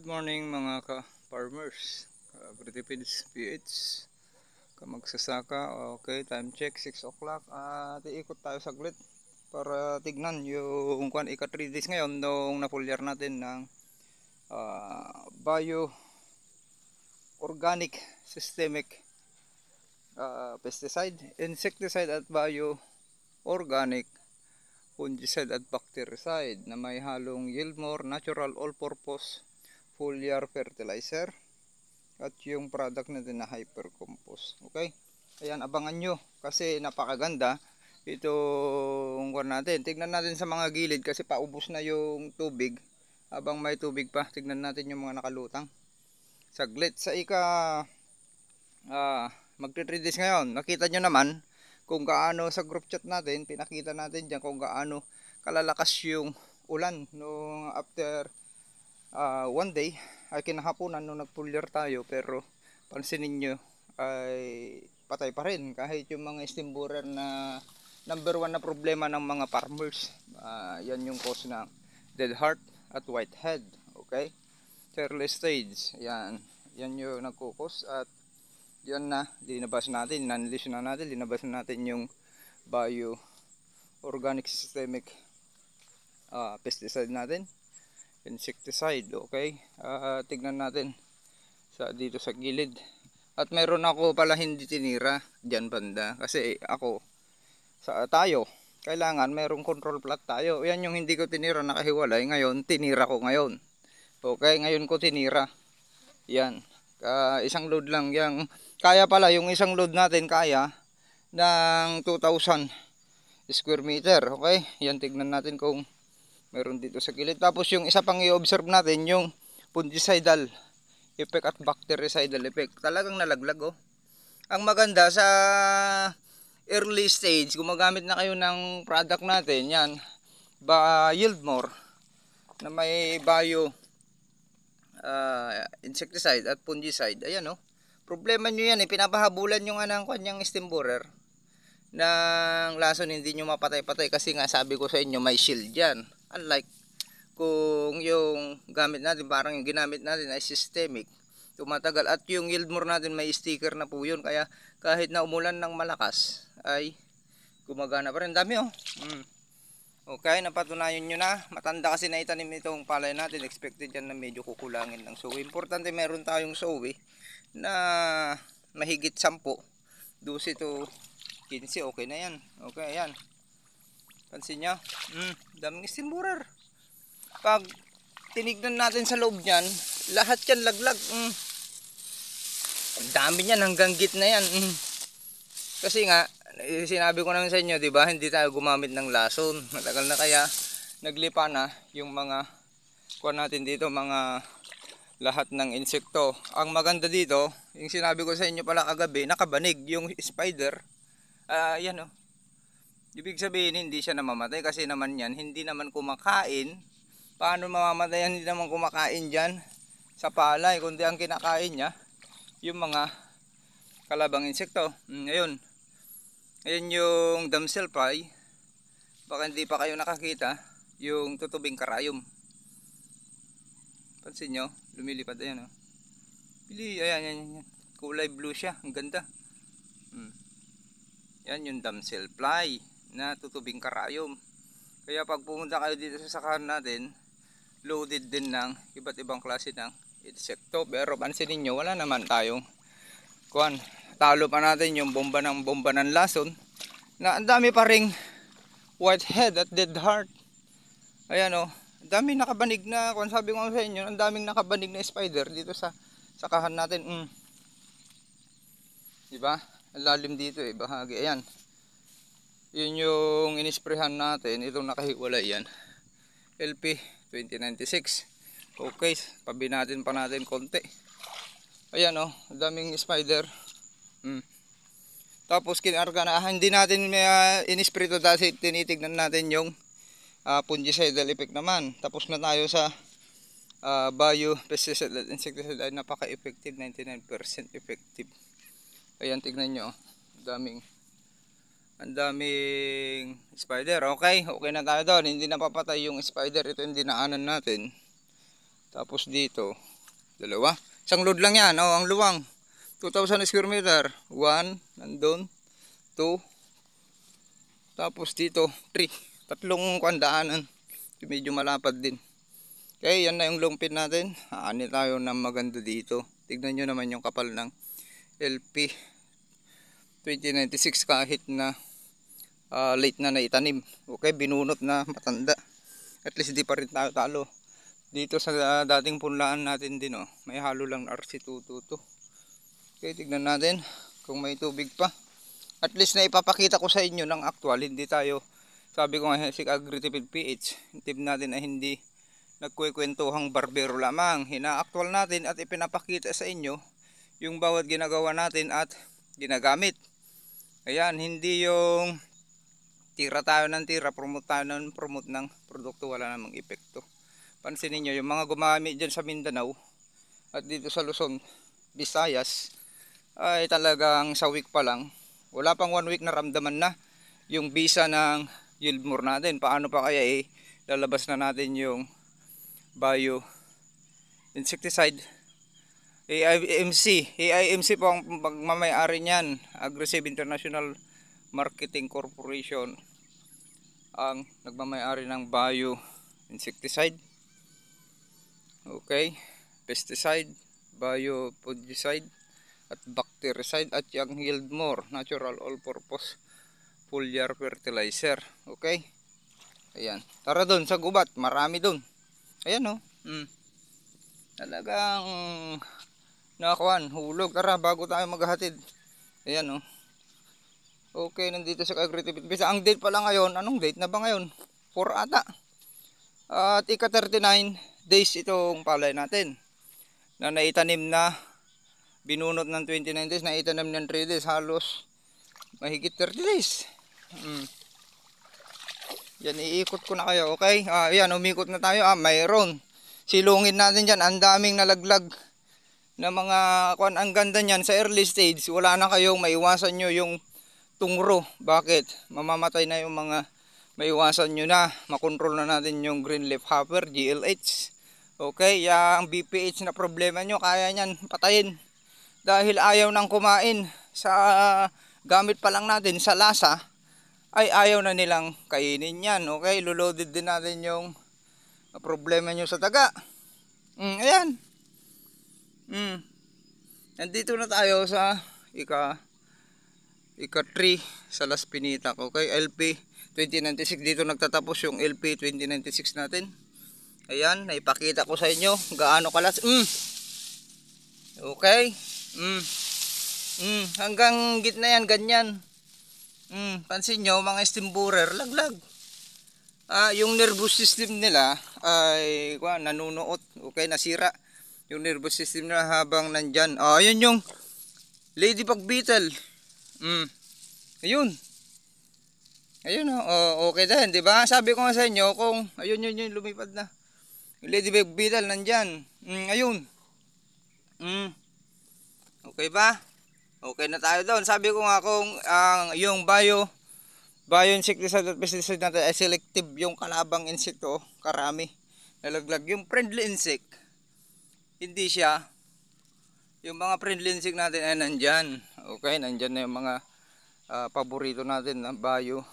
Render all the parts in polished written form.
Good morning mga ka-farmers, Philippines PH, kamagsasaka. Okay, time check 6 o'clock at iikot tayo saglit para tignan yung ika 3 days ngayon nung napulyar natin ng bio organic systemic pesticide, insecticide at bio organic fungicide at bactericide na may halong Yieldmore natural all-purpose foliar fertilizer at yung product natin na hyper compost. Okay, ayan, abangan nyo kasi napakaganda itong kuwan natin. Tignan natin sa mga gilid kasi paubos na yung tubig. Habang may tubig pa, tignan natin yung mga nakalutang saglit sa magti 3 days ngayon. Nakita nyo naman kung gaano sa group chat natin, pinakita natin dyan kung gaano kalalakas yung ulan nung after 1 day ay kinahaponan nung nagpulyar tayo, pero pansinin nyo ay patay pa rin kahit yung mga steam borer na number 1 na problema ng mga farmers. Yan yung cause ng dead heart at whitehead. Okay, early stage, yan yung nagkukos at yan na, linabas natin, nanlish na natin, linabas na natin yung bio organic systemic pesticide natin, insecticide. Okay, tignan natin dito sa gilid. At meron ako pala hindi tinira dyan banda kasi tayo kailangan merong control plot tayo. Yan yung hindi ko tinira, nakahiwalay. Ngayon tinira ko ngayon. Okay, ngayon ko tinira yan, isang load lang yang kaya pala. Yung isang load natin kaya ng 2,000 square meter. Okay, yan, tignan natin kung meron dito sa gilid. Tapos yung isa pang i-observe natin yung fungicidal effect at bactericidal effect. Talagang nalaglag, oh. Ang maganda sa early stage, gumagamit na kayo ng product natin, yan, Yieldmore na may bio insecticide at fungicide. Ayan, oh. Problema nyo yan, pinapahabulan nyo nga ng kanyang steam borer ng lason, hindi nyo mapatay-patay kasi nga sabi ko sa inyo may shield yan. Unlike kung yung gamit natin, parang yung ginamit natin ay systemic, tumatagal. At yung Yieldmore natin may sticker na po yun, kaya kahit na umulan ng malakas ay gumagana pa rin. Dami, oh. Okay, napatunayan nyo na. Matanda kasi na itanim itong palay natin. Expected yan na medyo kukulangin ng sowi. Importante meron tayong sowi na mahigit 10, 12 to 15. Okay na yan. Okay, ayan. Pansin nyo, daming steam borer. Pag tinignan natin sa loob nyan, lahat yan laglag. Ang dami nyan, hanggang gitna yan. Kasi nga, sinabi ko naman sa inyo, di ba, hindi tayo gumamit ng lason. Matagal na, kaya naglipa na yung mga kuha natin dito, mga lahat ng insekto. Ang maganda dito, yung sinabi ko sa inyo pala kagabi, nakabanig yung spider. Yan, oh. Ibig sabihin hindi siya namamatay kasi naman yan hindi naman kumakain. Paano mamamatay yan? Hindi naman kumakain dyan sa palay, kundi ang kinakain niya yung mga kalabang insekto. Ayun yung damselfly. Baka hindi pa kayo nakakita yung tutubing karayom. Pansin nyo, lumilipad. Ayan, oh. Ayan. Kulay blue siya, ang ganda. Yan yung damselfly na tutubing karayom. Kaya pag pumunta kayo dito sa sakahan natin, loaded din ng iba't ibang klase ng insekto. Pero pansinin nyo, wala naman tayong talo pa natin yung bomba ng lason na ang dami pa ring whitehead at dead heart. Ayan, oh, ang daming nakabanig na, kung sabi ko sa inyo, ang daming nakabanig na spider dito sa sakahan natin. Diba? Ang lalim dito, bahagi. Ayan, yun yung inisprehan natin, itong nakahiwalay yan, LP 2096. Okay, pabinatin pa natin konti. Ayan, oh, daming spider. Tapos kinarga na, hindi natin inispray to dahil tinitignan natin yung fungicidal effect naman. Tapos na tayo sa bio pesticide at insecticide ay napaka-effective, 99% effective. Ayan, tignan nyo, ang daming spider. Okay na tayo doon, hindi napapatay yung spider. Ito yung dinaanan natin. Tapos dito Dalawa. Isang load lang yan. Oh, ang luwang. 2,000 square meter. 1, nandun. 2. Tapos dito, 3. Tatlong kandaanan. Medyo malapad din. Okay, yan na yung long pin natin. Aanin tayo ng maganda dito. Tignan nyo naman yung kapal ng LP 2096 kahit na late na naitanim. Okay, binunot na matanda. At least di pa rin tayo talo. Dito sa dating punlaan natin din, oh, may halo lang na RC222. Okay, tignan natin kung may tubig pa. At least na ipapakita ko sa inyo ng actual. Hindi tayo, sabi ko nga si Agritipid PH, tip natin ay hindi nagkukwentuhang barbero lamang. Hina-actual natin at ipinapakita sa inyo yung bawat ginagawa natin at ginagamit. Ayan, hindi yung tira tayo ng tira, promote tayo ng promote ng produkto, wala namang epekto. Pansinin nyo, yung mga gumamit dyan sa Mindanao at dito sa Luzon, Visayas, ay talagang sa week pa lang, wala pang 1 week na ramdaman na yung bisa ng yield more natin. Paano pa kaya lalabas na natin yung bio insecticide? AIMC po ang magmamayari niyan. Aggressive International Marketing Corporation ang nagmamayari ng bio insecticide. Okay, pesticide, bio fungicide at bactericide at yung yield more natural all-purpose foliar fertilizer. Okay, ayan, tara doon sa gubat, marami doon. Ayan, oh. Talagang nakakuan, hulog. Tara bago tayo maghahatid. Ayan, oh. Okay, nandito sa Agritipid. Ang date pala ngayon, anong date na ba ngayon? 4 ata. At ika 39 days itong palay natin na naitanim na, binunot ng 29 days, naitanim ng 3 days, halos mahigit 30 days. Yan, iikot ko na kayo. Okay, yan, umikot na tayo. Mayroon, silungin natin dyan, ang daming nalaglag na mga kuan. Ang ganda niyan sa early stage, wala na kayong maiwasan nyo yung tungro. Bakit? Mamamatay na yung mga maiwasan nyo na, makontrol na natin yung green leaf hopper, GLH. Okay, yung BPH na problema nyo, kaya nyan patayin. Dahil ayaw nang kumain sa gamit pa lang natin sa lasa, ay ayaw na nilang kainin yan. Okay, lulodid din natin yung problema nyo sa taga. Ayan. Nandito na tayo sa ika 3 sa Las Pinitas. Okay, LP 2096. Dito nagtatapos yung LP 2096 natin. Ayan, naipakita ko sa inyo gaano kalas. Okay. Hanggang gitna yan, ganyan. Pansin nyo, mga stem borer, laglag. Yung nervous system nila ay nanunuot. Okay, nasira yung nervous system nila habang nandyan. Ayun yung ladybug beetle. Ayun. Ayun, okay din, di ba? Sabi ko nga sa inyo, kung ayun yung lumipad na. Yung ladybug beetle nandyan. Ayun. Okay ba? Okay na tayo doon. Sabi ko nga kung yung bio insecticide at pesticide natin ay selective, yung kalabang insekto, karami, nalaglag. Yung friendly insect, hindi siya. Yung mga friendly insect natin ay nandyan. Okay, nandyan na yung mga paborito natin na bio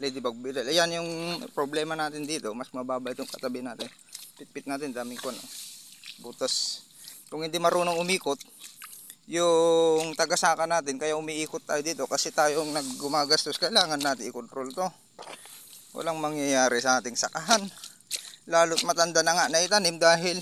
ladybug beetle. Ayan yung problema natin dito, mas mababa itong katabi natin. Pitpit natin, daming butas. Kung hindi marunong umikot yung tagasaka natin, kaya umiikot tayo dito kasi tayong naggumagastos, kailangan natin i-control to. Walang mangyayari sa ating sakahan, lalo't matanda na nga na itanim dahil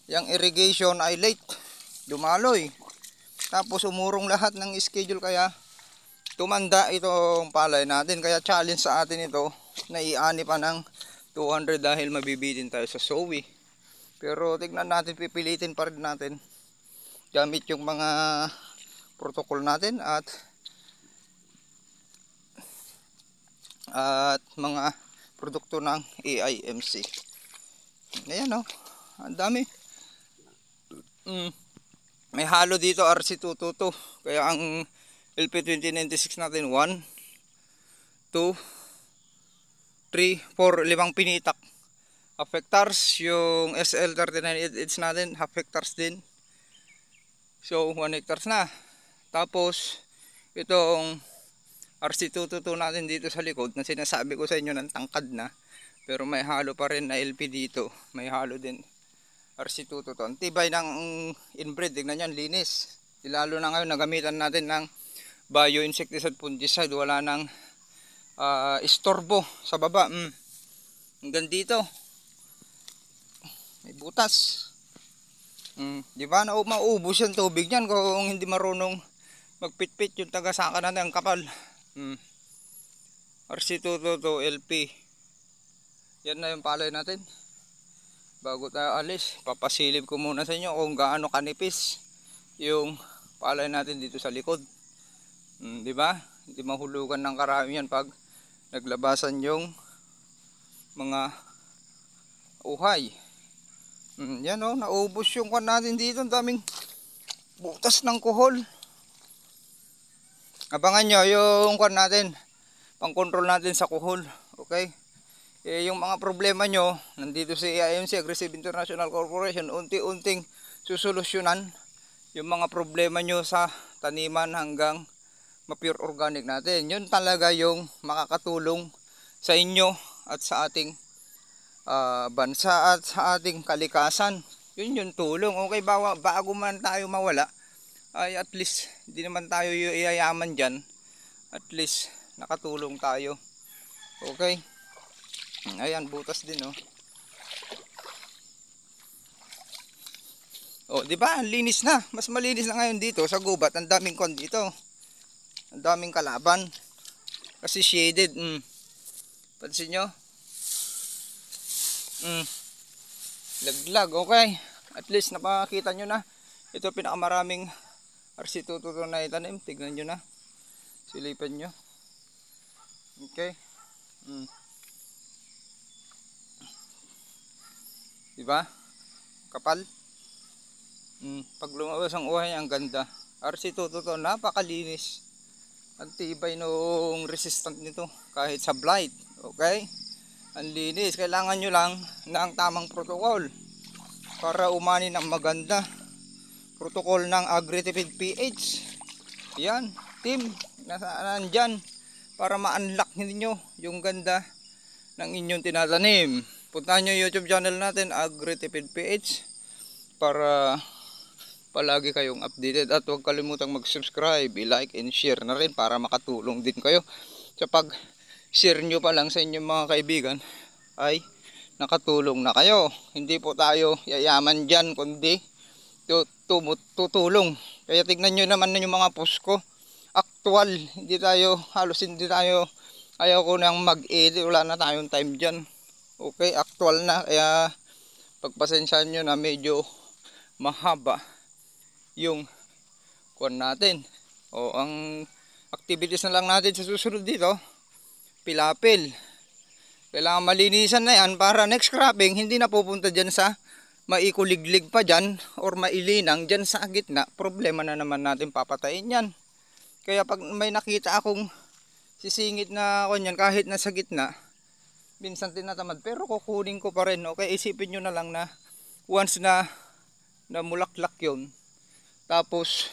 yung irrigation ay late, dumaloy, tapos umurong lahat ng schedule, kaya tumanda itong palay natin. Kaya challenge sa atin ito na iani pa ng 200 dahil mabibitin tayo sa sowi. Pero tignan natin, pipilitin pa rin natin gamit yung mga protocol natin at mga produkto ng AIMC. Ayan, oh, ang dami. May halo dito RC222, kaya ang LP 2096 natin 1, 2, 3, 4, 5 pinitak. half hectares. Yung SL3988 natin, half hectares din. So 1 hectares na. Tapos itong RC222 natin dito sa likod na sinasabi ko sa inyo ng tangkad na, pero may halo pa rin na LP dito. May halo din RC222. Ang tibay ng inbreed. Tignan nyo, linis. Lalo na ngayon nagamitan natin ng bioinsecticide fungicide. Wala nang istorbo sa baba. Hanggang dito may butas. Di ba na maubos yung tubig niyan kung hindi marunong magpitpit yung taga-saka natin ang kapal. RC222 LP. Yan na yung palay natin. Bago tayo alis, papasilip ko muna sa inyo kung gaano kanipis yung palay natin dito sa likod. Di ba? Hindi mahulugan ng karamihan pag naglabasan yung mga uhay. Yan o, naubos yung kwan natin dito. Ang daming butas ng kuhol. Abangan nyo yung kwan natin, pang control natin sa kuhol. Okay? Yung mga problema nyo, nandito si AIMC, Aggressive International Corporation, unti-unting susolusyonan yung mga problema nyo sa taniman hanggang ma-pure organic natin. Yun talaga yung makakatulong sa inyo at sa ating bansa at sa ating kalikasan. Yun yung tulong. Okay, bago man tayo mawala, ay at least hindi naman tayo iayaman dyan. At least nakatulong tayo. Okay. Ayan, butas din oh. Oh, di ba? Linis na. Mas malinis na ngayon dito sa gubat. Ang daming kon dito. Ang daming kalaban. Kasi shaded. Pansin nyo? Laglag, okay. At least napakita nyo na. Ito pinakamaraming RC222 na itanim. Tignan nyo na. Silipan nyo. Okay. Diba? Kapal. Pag lumabas ang uhay, ang ganda. RC222, napakalinis. Ang tibay nung resistant nito kahit sa blight. Okay? Ang linis. Kailangan nyo lang ng tamang protocol para umanin ang maganda. Protocol ng Agritipid PH. Yan, team, nandyan para ma-unlock ninyo yung ganda ng inyong tinatanim. Puntahan nyo yung YouTube channel natin, Agritipid PH, para palagi kayong updated. At huwag kalimutang mag-subscribe, i-like and share na rin para makatulong din kayo sa pag-share nyo pa lang sa inyong mga kaibigan ay nakatulong na kayo. Hindi po tayo yayaman dyan kundi tutulong. Kaya tignan nyo naman yung mga post ko, actual. Halos hindi tayo, ayaw ko nang mag-edit, wala na tayong time dyan. Okay, actual na. Kaya pagpasensyahan nyo na medyo mahaba yung kuwan natin. Ang activities na lang natin sa susunod dito, pilapil. Kailangan malinisan na yan para next cropping hindi na pupunta dyan sa maikuliglig pa dyan or mailinang dyan sa gitna. Problema na naman natin papatayin yan. Kaya pag may nakita akong sisingit na kanyan kahit na sa gitna, minsan tinatamad, pero kukunin ko pa rin. Okay, isipin nyo na lang na once na mulaklak yun, tapos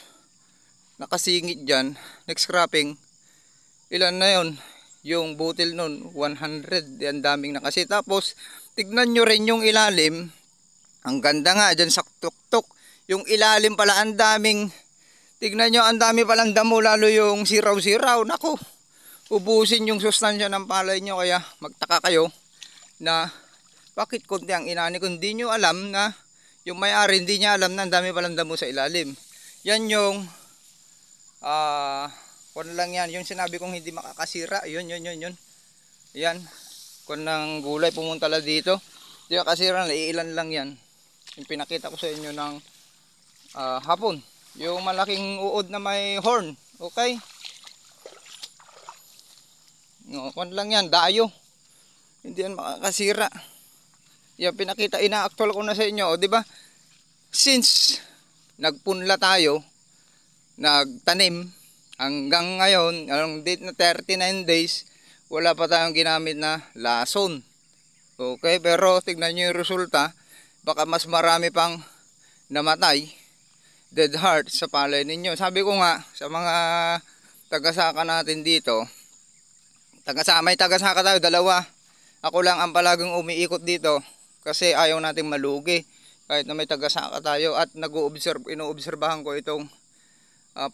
nakasingit dyan, next cropping, ilan na yun? Yung butil nun, 100. Yan, daming na kasi. Tapos tignan nyo rin yung ilalim. Ang ganda nga dyan sa tuktok. Yung ilalim pala ang daming, tignan nyo, ang dami palang damo, lalo yung siraw-siraw. Naku, ubusin yung sustansya ng palay nyo. Kaya magtaka kayo na bakit konti ang inani, kung hindi nyo alam na yung may-ari hindi niya alam na ang dami palang damo sa ilalim. Yan yung kung lang yan, yung sinabi kong hindi makakasira, yun. Yan, kung ng gulay pumunta lang dito, hindi makakasira, iilan lang yan. Yung pinakita ko sa inyo ng hapon, yung malaking uod na may horn. Okay, no, kung lang yan, dayo, hindi yan makakasira. Yan pinakita, ina-actual ko na sa inyo, di ba? Since nagpunla tayo, nagtanim, hanggang ngayon, anong date na 39 days, wala pa tayong ginamit na lason. Okay, pero tignan nyo yung resulta. Baka mas marami pang namatay, dead heart sa palay ninyo. Sabi ko nga sa mga tagasaka natin dito, may tagasaka tayo, dalawa. Ako lang ang palaging umiikot dito kasi ayaw nating malugi kahit na may tagasaka tayo, at inoobserbahan ko itong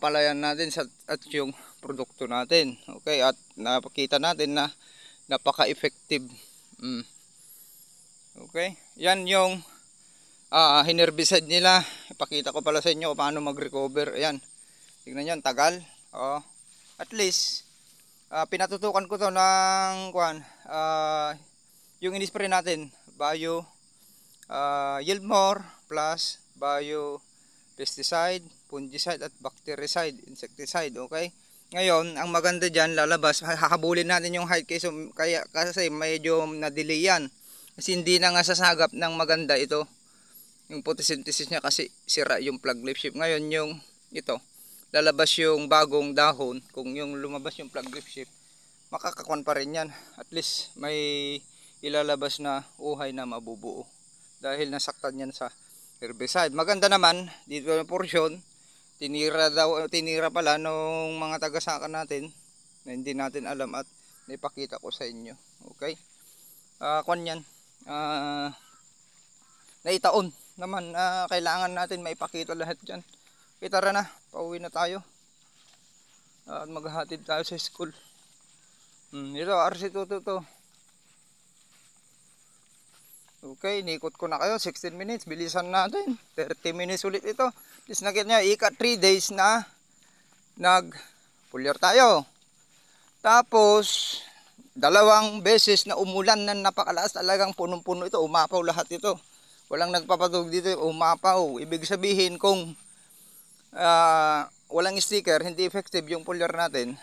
palayan natin at yung produkto natin. Okay, at napakita natin na napaka-effective. Okay, yan yung hinerbicide nila. Ipakita ko pala sa inyo paano mag-recover. Ayan, tignan nyo, tagal. At least pinatutukan ko to ng yung in-spray natin, bio Yieldmore plus bio pesticide, fungicide at bactericide, insecticide. Okay, ngayon ang maganda dyan, lalabas, hahabulin natin yung height kasi medyo na-delay yan kasi hindi na nga sasagap ng maganda ito yung photosynthesis niya kasi sira yung flag leaf shape. Ngayon yung ito, lalabas yung bagong dahon. Kung yung lumabas yung flag leaf shape, makakakuan pa rin yan. At least may ilalabas na uhay na mabubuo dahil nasaktan yan sa herbicide. Maganda naman dito na portion, tinira pala nung mga tagasaka natin na hindi natin alam at naipakita ko sa inyo. Okay, kuan yan, naitaon naman, kailangan natin maipakita lahat dyan. Tara na, pauwi na tayo at maghahatid tayo sa school. Ito RC22 to. Okay, nikot ko na kayo, 16 minutes, bilisan natin, 30 minutes ulit ito. Please nakita nyo, ika 3 days na nag-pulyar tayo. Tapos dalawang beses na umulan na napakalakas, talagang punong-puno ito, umapaw lahat ito. Walang nagpapatug dito, umapaw. Ibig sabihin kung walang sticker, hindi effective yung pulyar natin.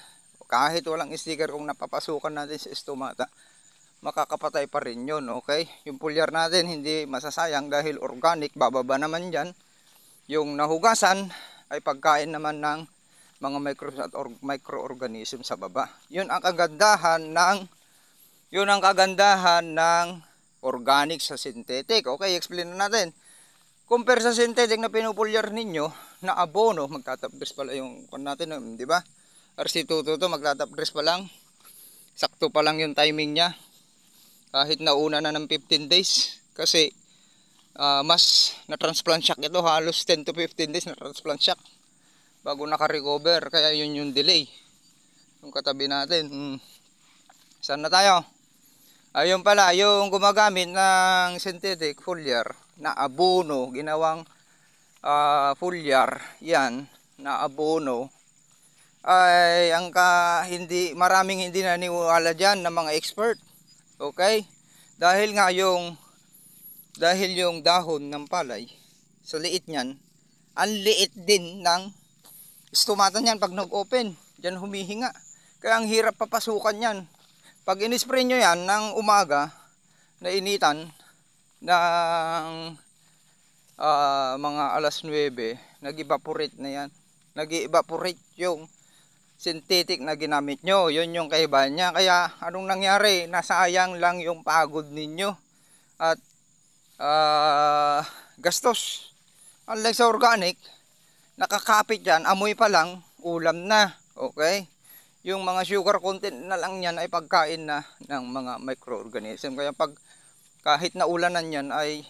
Kahit walang sticker, kung napapasukan natin sa estomata, makakapatay pa rin yun. Okay, yung pulyar natin hindi masasayang dahil organic, bababa naman dyan. Yung nahugasan ay pagkain naman ng mga microorganism sa baba. Yun ang kagandahan ng organic sa synthetic. Okay, explain na natin. Compare sa synthetic na pinupulyar ninyo na abono, magtatap dress pala yung kon natin, di ba? RC22 to, magtatap dress pa lang. Sakto pa lang yung timing niya. Kahit nauna na ng 15 days kasi mas na-transplant shock ito, halos 10 to 15 days na transplant shock bago naka-recover, kaya yun yung delay. Yung katabi natin, saan na tayo? Ayun pala, yung gumagamit ng synthetic foliar na abono, ginawang foliar, yan, na abono, ay maraming hindi naniwala dyan ng mga expert. Okay? Dahil yung dahon ng palay, sa liit niyan, ang liit din ng stomata niyan pag nag-open, diyan humihinga. Kaya ang hirap papasukan yan. Pag in-spray nyo yan ng umaga, na initan ng mga alas 9, nag-evaporate na yan. Nag-evaporate yung synthetic na ginamit nyo. Yun yung kaibahan niya. Kaya anong nangyari? Nasayang lang yung pagod ninyo at gastos. Unlike sa organic, nakakapit yan, amoy pa lang, ulam na. Okay? Yung mga sugar content na lang yan ay pagkain na ng mga microorganism. Kaya kahit na ulanan yan ay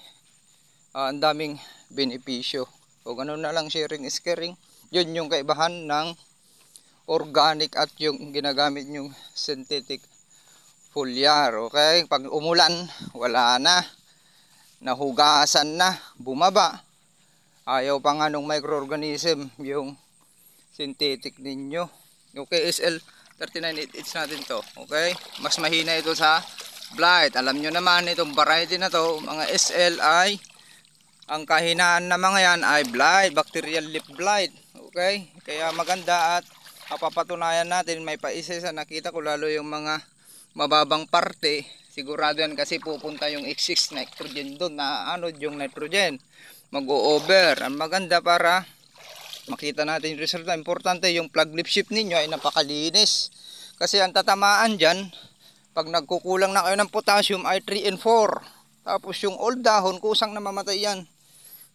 ang daming benepisyo. O ganun na lang, sharing is caring. Yun yung kaibahan ng organic at yung ginagamit yung synthetic foliar. Okay? Pag umulan, wala na. Nahugasan na, bumaba. Ayaw pa nga nung microorganism yung synthetic ninyo. Okay, SL3988 natin to. Okay, mas mahina ito sa blight. Alam nyo naman itong variety na to, mga SL ay ang kahinaan na mga yan ay blight, bacterial leaf blight. Okay, kaya maganda at mapapatunayan natin, may paisa sa nakita ko, lalo yung mga mababang parte, sigurado yan kasi pupunta yung X6 nitrogen doon, na yung nitrogen mag-o-over. Ang maganda para makita natin yung resulta, importante yung flag leaf shape ninyo ay napakalinis kasi ang tatamaan dyan Pag nagkukulang na kayo ng potassium ay 3 and 4. Tapos yung old dahon, kusang namamatay yan.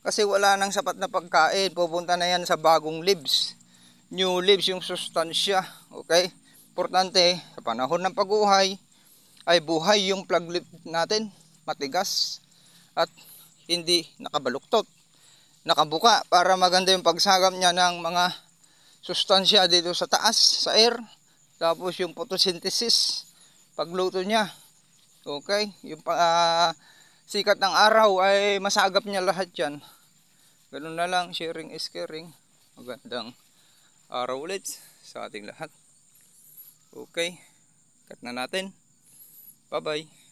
Kasi wala nang sapat na pagkain. Pupunta na yan sa bagong leaves. New leaves yung sustansya. Okay? Importante, sa panahon ng pag-uhay, ay buhay yung plug leaf natin. Matigas. At hindi nakabaluktot. Nakabuka para maganda yung pagsagap niya ng mga sustansya dito sa taas, sa air. Tapos yung photosynthesis, pagluto niya. Okay? Yung sikat ng araw ay masagap niya lahat yan. Ganun na lang, sharing is caring. Magandang araw ulit sa ating lahat. Okay, cut na natin. Bye bye.